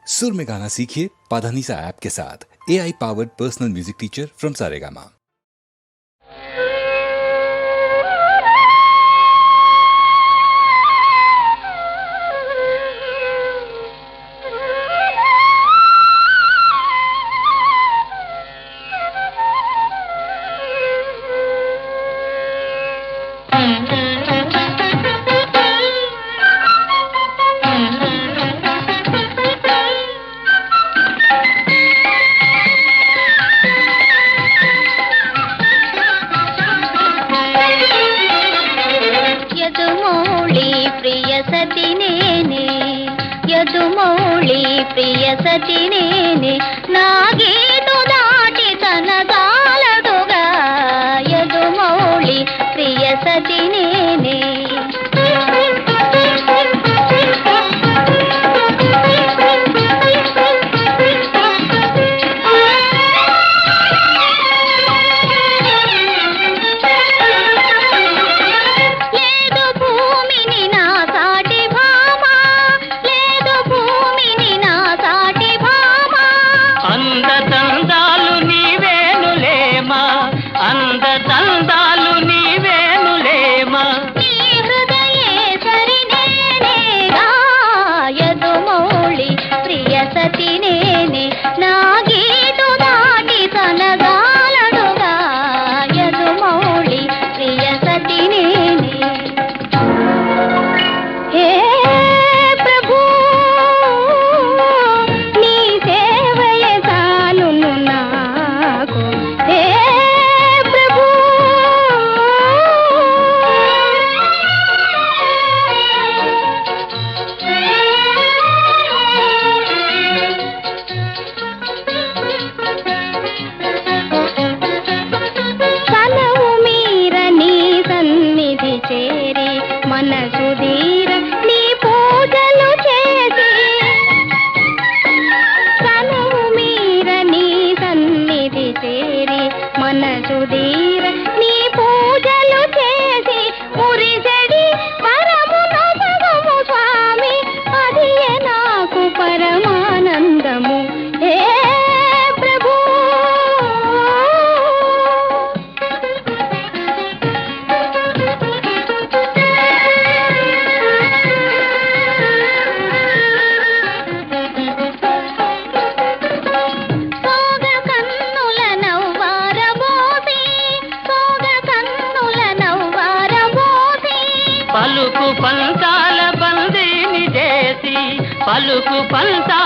सुर में गाना सीखिए पाधानीसा ऐप के साथ। AI powered personal music teacher from Saregama. యదుమౌళి ప్రియ సతినేనే నా గీటు దాటి తనదాలడుగా యదుమౌళి ప్రియ సతినేనే మనసుదీర నీ పూజలు చేసి కనువు మీర నీ సన్నిధి చేరి మనసుదీర నీ పూజలు చేసి మురిసెడి పరమున సగము స్వామి అది నాకు పరమానందము హే ప్రభు పలుకు పంతాల బందీని చేసి పలుకు పంతా